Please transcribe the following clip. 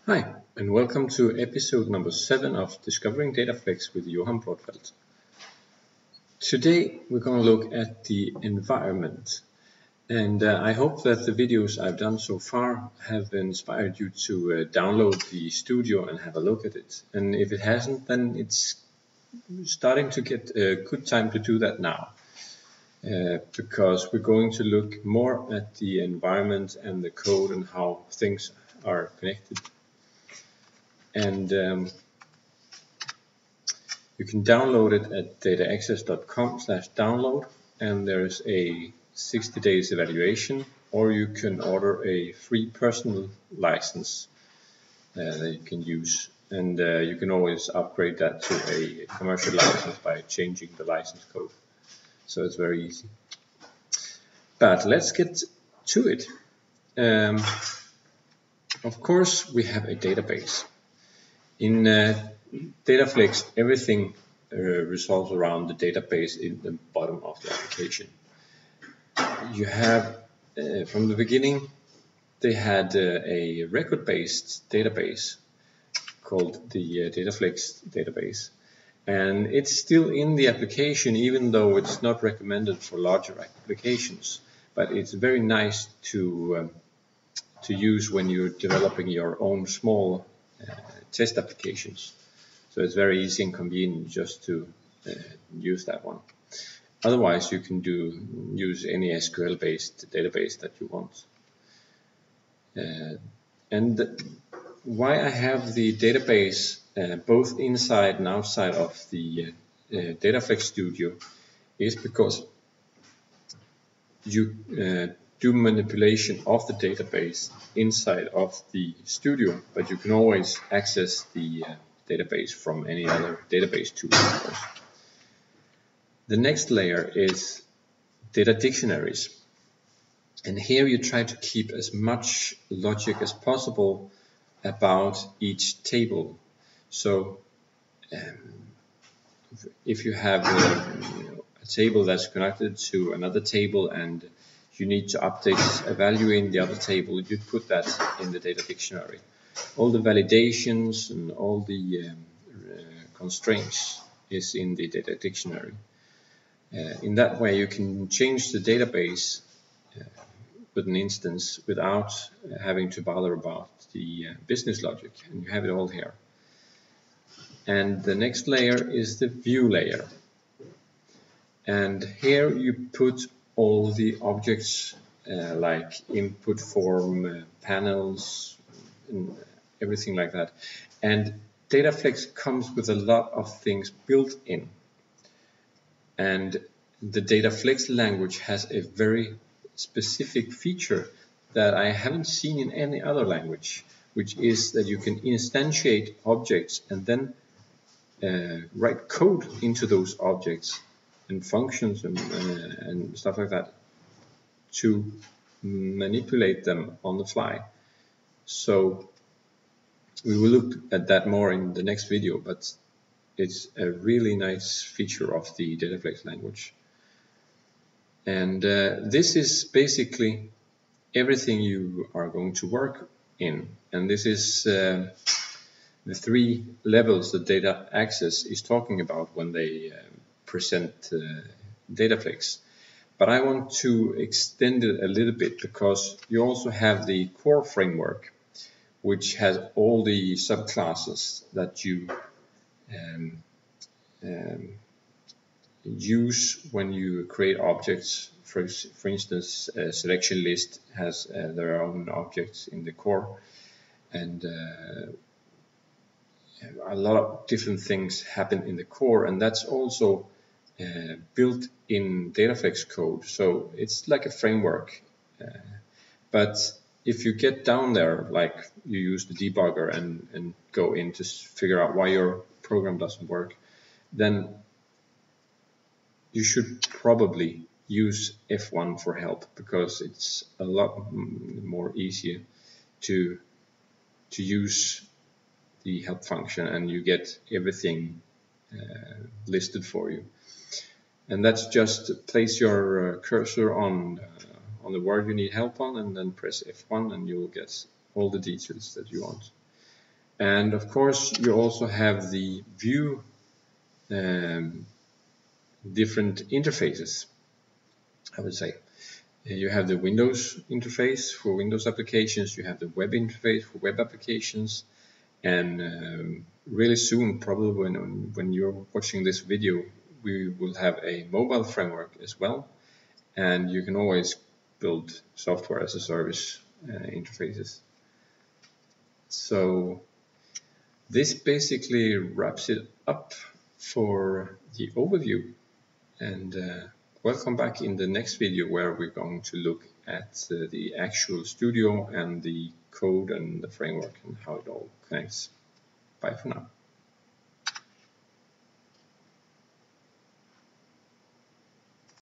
Hi, and welcome to episode number 7 of Discovering DataFlex with Johan. Today we're going to look at the environment, and I hope that the videos I've done so far have inspired you to download the studio and have a look at it. And if it hasn't, then it's starting to get a good time to do that now, because we're going to look more at the environment and the code and how things are connected. And you can download it at dataaccess.com/download, and there's a 60 days evaluation, or you can order a free personal license that you can use, and you can always upgrade that to a commercial license by changing the license code. So it's very easy. But let's get to it. Of course, we have a database. In DataFlex, everything resolves around the database in the bottom of the application. You have, from the beginning, they had a record-based database called the DataFlex database. And it's still in the application, even though it's not recommended for larger applications. But it's very nice to use when you're developing your own small test applications. So it's very easy and convenient just to use that one. Otherwise, you can use any SQL-based database that you want. And why I have the database both inside and outside of the DataFlex Studio is because you do manipulation of the database inside of the studio, but you can always access the database from any other database tool, of course. The next layer is data dictionaries, and here you try to keep as much logic as possible about each table. So if you have a table that's connected to another table and you need to update a value in the other table, you put that in the data dictionary. All the validations and all the constraints is in the data dictionary. In that way, you can change the database with an instance without having to bother about the business logic, and you have it all here. And the next layer is the view layer. And here you put all the objects like input form, panels, and everything like that. And DataFlex comes with a lot of things built in. And the DataFlex language has a very specific feature that I haven't seen in any other language, which is that you can instantiate objects and then write code into those objects and functions and stuff like that to manipulate them on the fly. So we will look at that more in the next video, but it's a really nice feature of the DataFlex language. And this is basically everything you are going to work in. And this is the 3 levels that Data Access is talking about when they present DataFlex. But I want to extend it a little bit because you also have the core framework, which has all the subclasses that you use when you create objects. For instance, a selection list has their own objects in the core, and a lot of different things happen in the core, and that's also built in DataFlex code. So it's like a framework, but if you get down there, like you use the debugger and go in to figure out why your program doesn't work, then you should probably use F1 for help, because it's a lot more easier to use the help function, and you get everything listed for you. And that's just place your cursor on the word you need help on, and then press F1, and you'll get all the details that you want. And of course, you also have the view different interfaces, I would say. You have the Windows interface for Windows applications, you have the web interface for web applications, and really soon, probably when you're watching this video, we will have a mobile framework as well, and you can always build software as a service interfaces. So this basically wraps it up for the overview, and welcome back in the next video where we're going to look at the actual studio and the code and the framework and how it all connects. Bye for now.